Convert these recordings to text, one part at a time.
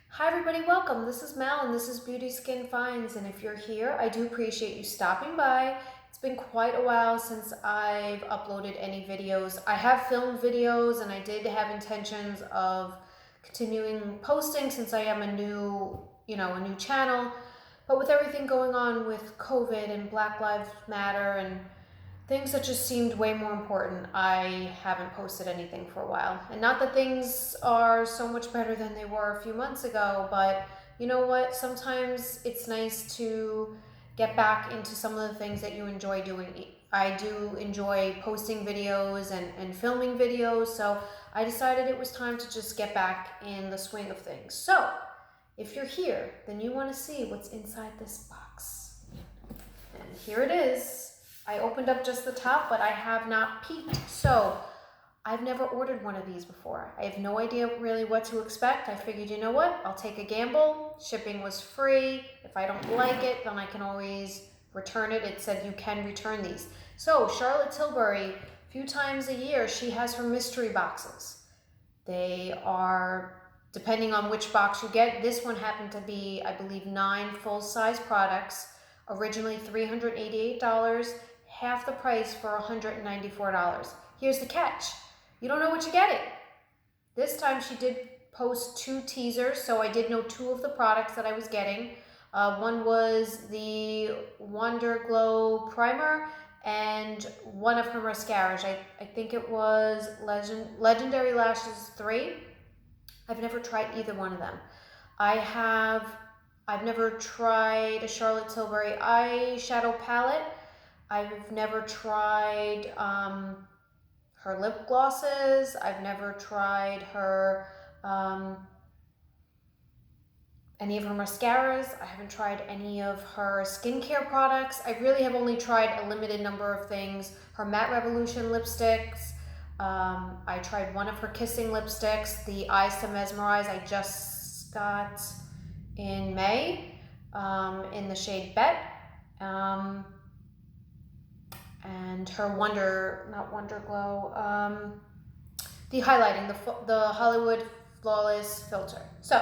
Hi everybody, welcome. This is Mel and this is Beauty Skin Finds, and if you're here, I do appreciate you stopping by. It's been quite a while since I've uploaded any videos. I have filmed videos and I did have intentions of continuing posting since I am a new channel. But with everything going on with COVID and Black Lives Matter and things that just seemed way more important, I haven't posted anything for a while. And not that things are so much better than they were a few months ago, but you know what? Sometimes it's nice to get back into some of the things that you enjoy doing. I do enjoy posting videos and filming videos, so I decided it was time to just get back in the swing of things. So, if you're here, then you want to see what's inside this box. And here it is. I opened up just the top, but I have not peeked. So I've never ordered one of these before. I have no idea really what to expect. I figured, you know what? I'll take a gamble. Shipping was free. If I don't like it, then I can always return it. It said you can return these. So Charlotte Tilbury, a few times a year, she has her mystery boxes. They are, depending on which box you get, this one happened to be, I believe, 9 full-size products. Originally $388, half the price for $194. Here's the catch. You don't know what you're getting. This time she did post 2 teasers, so I did know 2 of the products that I was getting. One was the Wonder Glow Primer and one of her mascaras. I think it was Legendary Lashes 3. I've never tried either one of them. I've never tried a Charlotte Tilbury eyeshadow palette. I've never tried her lip glosses. I've never tried her any of her mascaras. I haven't tried any of her skincare products. I really have only tried a limited number of things. Her Matte Revolution lipsticks. I tried one of her kissing lipsticks, the Eyes to Mesmerize. I just got in May in the shade Bet. And her not Wonder Glow, the highlighting, the Hollywood Flawless Filter. So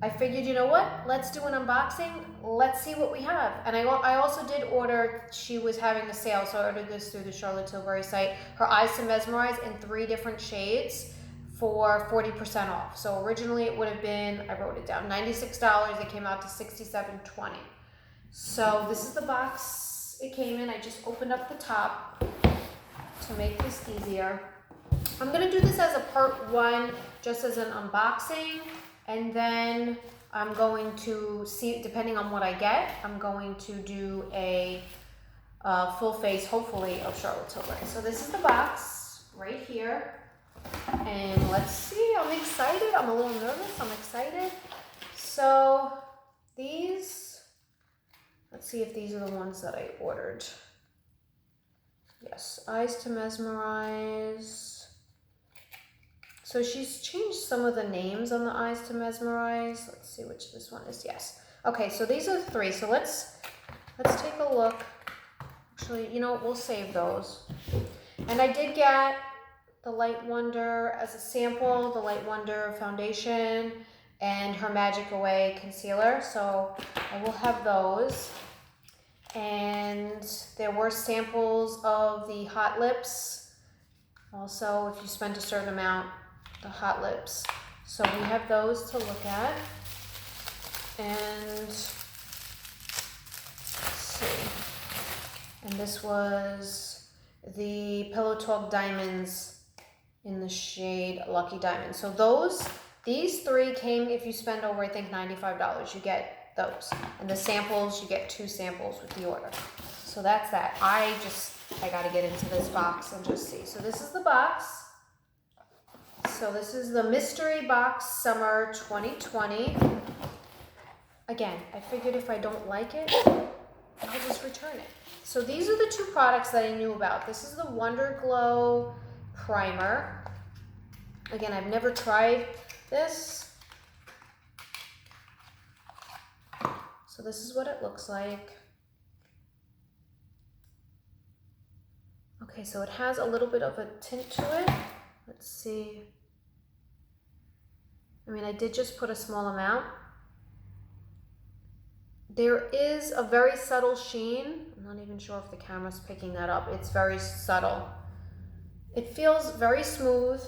I figured, you know what? Let's do an unboxing. Let's see what we have. And I also did order, she was having a sale, so I ordered this through the Charlotte Tilbury site. Her Eyes to Mesmerize in 3 different shades for 40% off. So originally it would have been, I wrote it down, $96. It came out to $67.20. So this is the box it came in. I just opened up the top to make this easier. I'm gonna do this as a part 1, just as an unboxing, and then I'm going to see, depending on what I get, I'm going to do a full face, hopefully, of Charlotte Tilbury. So this is the box right here, and let's see. I'm excited. I'm a little nervous. I'm excited. So these, let's see if these are the ones that I ordered. Yes, Eyes to Mesmerize. So she's changed some of the names on the Eyes to Mesmerize. Let's see which this one is. Yes. Okay, so these are 3. So let's take a look. Actually, you know what? We'll save those. And I did get the Light Wonder as a sample, the Light Wonder foundation, and her Magic Away concealer. So I will have those. And there were samples of the Hot Lips. Also, if you spent a certain amount, the Hot Lips. So we have those to look at. And let's see. And this was the Pillow Talk Diamonds in the shade Lucky Diamond. So these 3 came, if you spend over, I think, $95, you get those. And the samples, you get 2 samples with the order. So that's that. I gotta get into this box and just see. So this is the box. So this is the Mystery Box Summer 2020. Again, I figured if I don't like it, I'll just return it. So these are the 2 products that I knew about. This is the Wonder Glow Primer. Again, I've never tried this. So this is what it looks like. Okay, so it has a little bit of a tint to it. Let's see. I mean, I did just put a small amount. There is a very subtle sheen. I'm not even sure if the camera's picking that up. It's very subtle. It feels very smooth.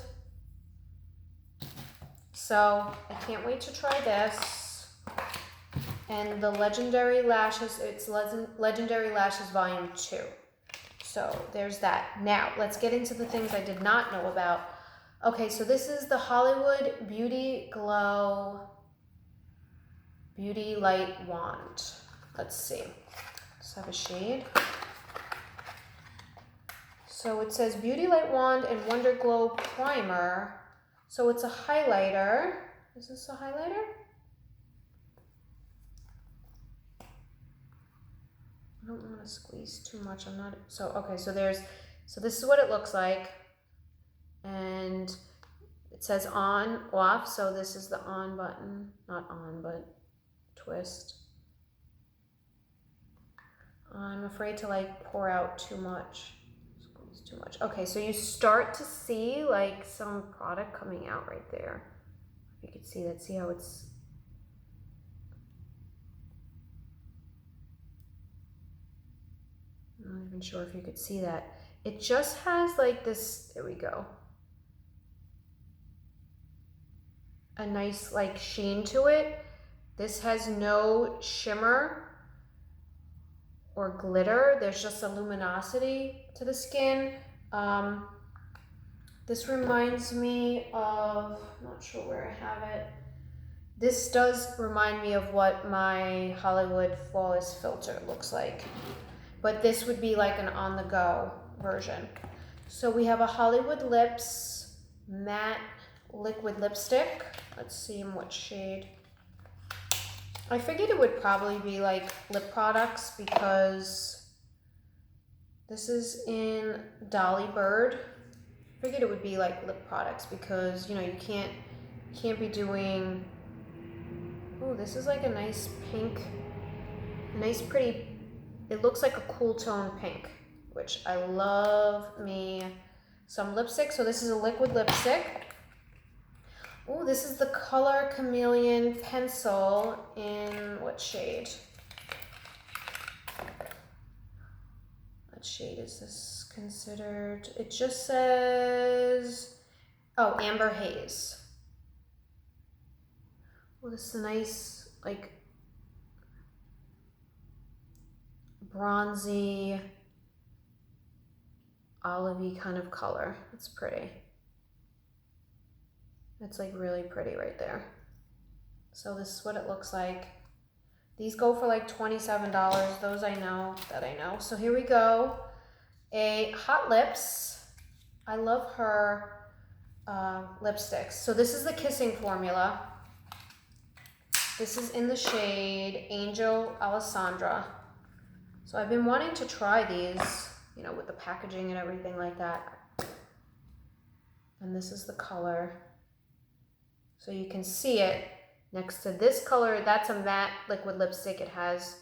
So I can't wait to try this. And the Legendary Lashes, it's Legendary Lashes Volume 2. So there's that. Now, let's get into the things I did not know about. Okay, so this is the Hollywood Beauty Glow Beauty Light Wand. Let's see. Let's have a shade. So it says Beauty Light Wand and Wonder Glow Primer. So it's a highlighter. Is this a highlighter? I don't want to squeeze too much. I'm not, so, okay, so this is what it looks like. And it says on, off. So this is the on button, not on, but twist. I'm afraid to like pour out too much. Squeeze too much. Okay, so you start to see like some product coming out right there. If you could see that, see how it's, I'm not even sure if you could see that. It just has like this, there we go. A nice like sheen to it. This has no shimmer or glitter. There's just a luminosity to the skin. This reminds me of, I'm not sure where I have it. This does remind me of what my Hollywood Flawless Filter looks like. But this would be like an on-the-go version. So we have a Hollywood Lips matte liquid lipstick. Let's see in what shade. I figured it would probably be like lip products because this is in Dolly Bird. I figured it would be like lip products because, you know, you can't be doing, oh, this is like a nice pink, nice pretty, it looks like a cool tone pink, which I love me some lipstick. So this is a liquid lipstick. Oh, this is the Color Chameleon pencil in what shade? What shade is this considered? It just says, oh, Amber Haze. Well, this is a nice, like, bronzy, olivey kind of color. It's pretty. It's like really pretty right there. So this is what it looks like. These go for like $27. Those I know that I know. So here we go. A Hot Lips. I love her lipsticks. So this is the Kissing formula. This is in the shade Angel Alessandra. So I've been wanting to try these, you know, with the packaging and everything like that. And this is the color. So you can see it next to this color. That's a matte liquid lipstick. It has,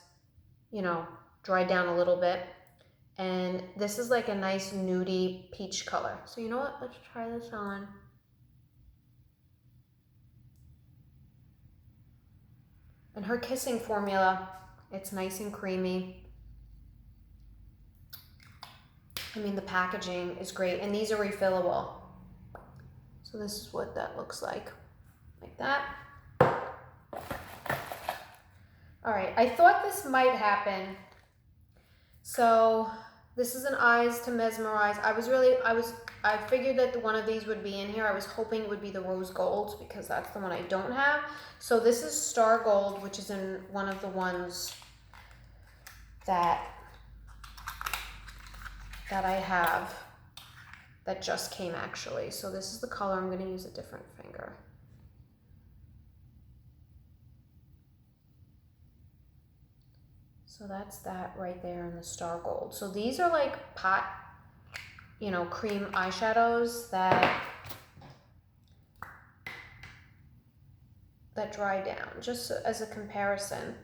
you know, dried down a little bit. And this is like a nice nudie peach color. So you know what? Let's try this on. And her Kissing formula, it's nice and creamy. I mean, the packaging is great. And these are refillable. So this is what that looks like. Like that. All right, I thought this might happen. So this is an Eyes to Mesmerize. I figured that one of these would be in here. I was hoping it would be the Rose Gold because that's the one I don't have. So this is Star Gold, which is in one of the ones that I have that just came actually. So this is the color. I'm going to use a different finger. So that's that right there in the Star Gold. So these are like pot, you know, cream eyeshadows that dry down, just as a comparison.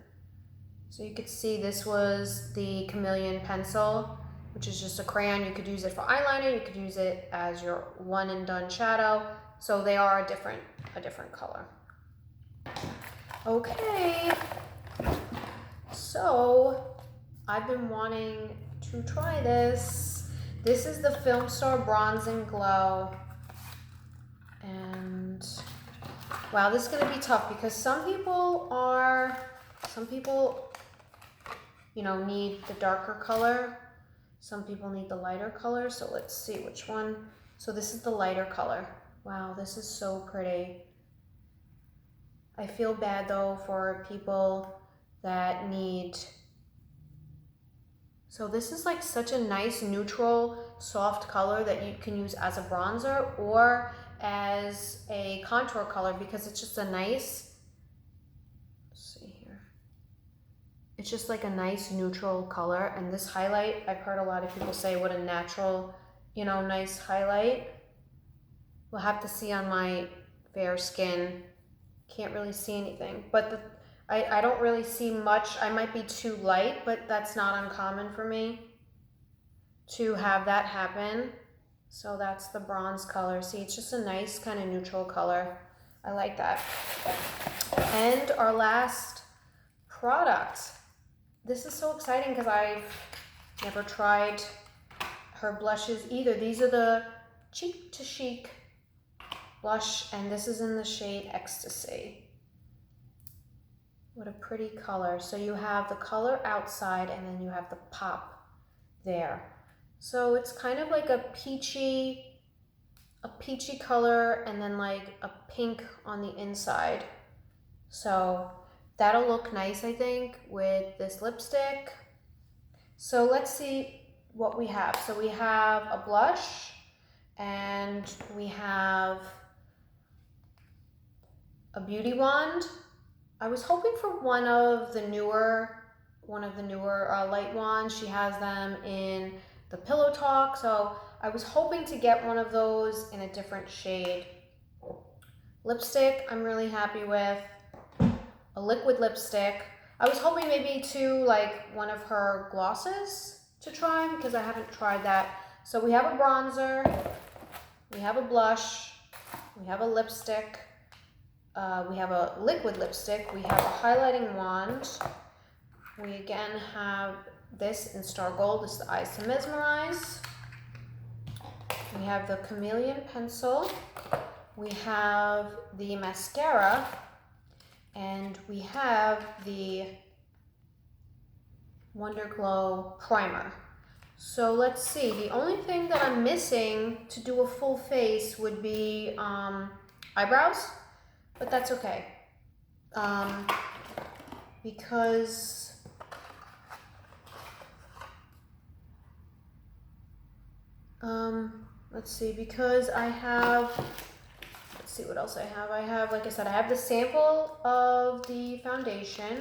So you could see this was the Chameleon pencil, which is just a crayon. You could use it for eyeliner. You could use it as your one and done shadow. So they are a different color. Okay, so I've been wanting to try this. This is the Film Star Bronze and Glow. And wow, this is gonna be tough because some people, you know, need the darker color. Some people need the lighter color. So let's see which one. So this is the lighter color. Wow, this is so pretty. I feel bad though for people that need, so this is like such a nice neutral soft color that you can use as a bronzer or as a contour color because it's just a nice, let's see here, it's just like a nice neutral color. And this highlight, I've heard a lot of people say what a natural, you know, nice highlight. We'll have to see on my fair skin. Can't really see anything, but I don't really see much. I might be too light, but that's not uncommon for me to have that happen. So that's the bronze color. See, it's just a nice kind of neutral color. I like that. And our last product. This is so exciting because I've never tried her blushes either. These are the Cheek to Chic blush, and this is in the shade Ecstasy. What a pretty color. So you have the color outside and then you have the pop there. So it's kind of like a peachy color and then like a pink on the inside. So that'll look nice, I think, with this lipstick. So let's see what we have. So we have a blush and we have a beauty wand. I was hoping for one of the newer light wands. She has them in the Pillow Talk, so I was hoping to get one of those in a different shade. Lipstick, I'm really happy with. A liquid lipstick. I was hoping maybe to like one of her glosses to try because I haven't tried that. So we have a bronzer, we have a blush, we have a lipstick, we have a liquid lipstick, we have a highlighting wand. We again have this in Star Gold. This is the Eyes to Mesmerize. We have the Chameleon pencil. We have the mascara. And we have the Wonder Glow primer. So let's see. The only thing that I'm missing to do a full face would be eyebrows. But that's okay. Because let's see, because I have, let's see what else I have. I have, like I said, I have the sample of the foundation.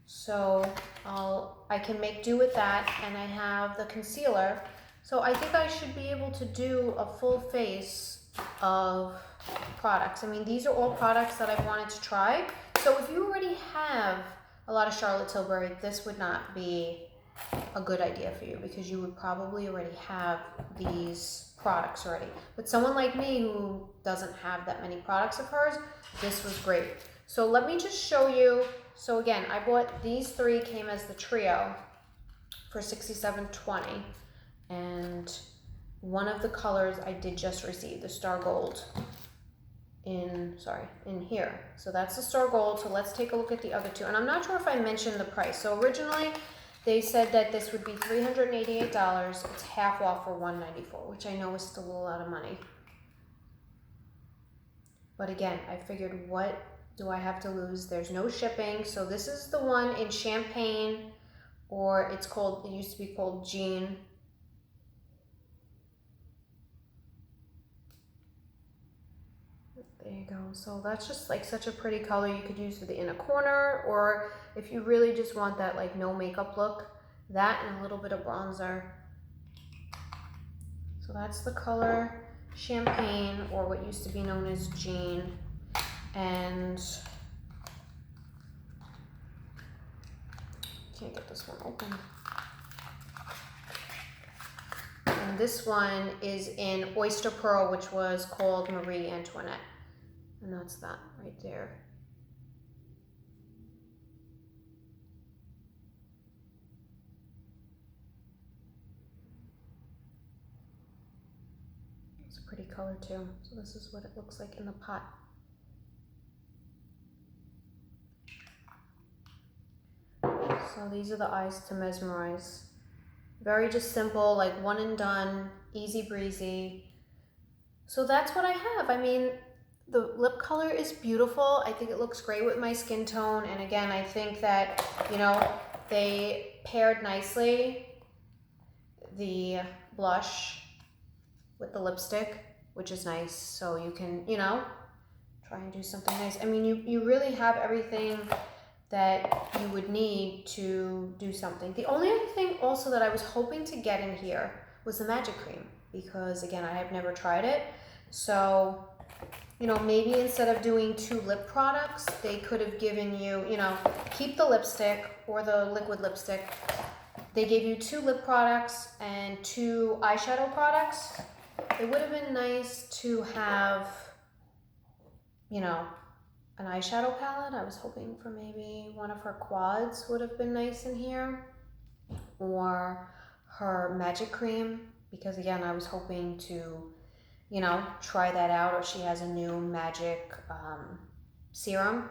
So I can make do with that, and I have the concealer. So I think I should be able to do a full face of products. I mean, these are all products that I've wanted to try. So if you already have a lot of Charlotte Tilbury, this would not be a good idea for you because you would probably already have these products already. But someone like me who doesn't have that many products of hers, this was great. So let me just show you. So again, I bought these three, came as the trio for $67.20, and one of the colors I did just receive, the Star Gold, in here. So that's the Star Gold. So let's take a look at the other two. And I'm not sure if I mentioned the price. So originally they said that this would be $388. It's half off for $194, which I know is still a lot of money. But again, I figured, what do I have to lose? There's no shipping. So this is the one in Champagne, or it used to be called Jean. There you go. So that's just like such a pretty color. You could use for the inner corner, or if you really just want that like no makeup look, that and a little bit of bronzer. So that's the color Champagne, or what used to be known as Jean. And can't get this one open. And this one is in Oyster Pearl, which was called Marie Antoinette. And that's that right there. It's a pretty color too. So this is what it looks like in the pot. So these are the eyes to mesmerize. Very just simple, like one and done, easy breezy. So that's what I have. I mean, the lip color is beautiful. I think it looks great with my skin tone. And again, I think that, you know, they paired nicely, the blush with the lipstick, which is nice. So you can, you know, try and do something nice. I mean, you really have everything that you would need to do something. The only other thing also that I was hoping to get in here was the magic cream, because again, I have never tried it. So, you know, maybe instead of doing 2 lip products, they could have given you, you know, keep the lipstick or the liquid lipstick. They gave you 2 lip products and 2 eyeshadow products. It would have been nice to have, you know, an eyeshadow palette. I was hoping for maybe one of her quads would have been nice in here, or her magic cream, because again, I was hoping to, you know, try that out, or she has a new magic serum.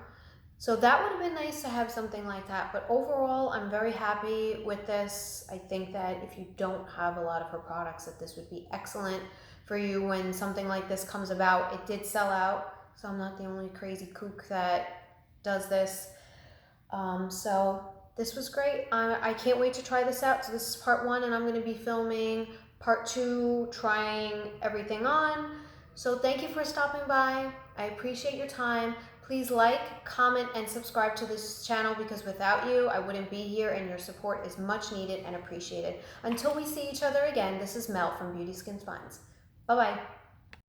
So that would have been nice to have something like that. But overall, I'm very happy with this. I think that if you don't have a lot of her products, that this would be excellent for you when something like this comes about. It did sell out, so I'm not the only crazy kook that does this. So this was great. I can't wait to try this out. So this is part 1, and I'm going to be filming part 2, trying everything on. So thank you for stopping by. I appreciate your time. Please like, comment, and subscribe to this channel, because without you, I wouldn't be here, and your support is much needed and appreciated. Until we see each other again, this is Mel from Beauty Skin Finds. Bye-bye.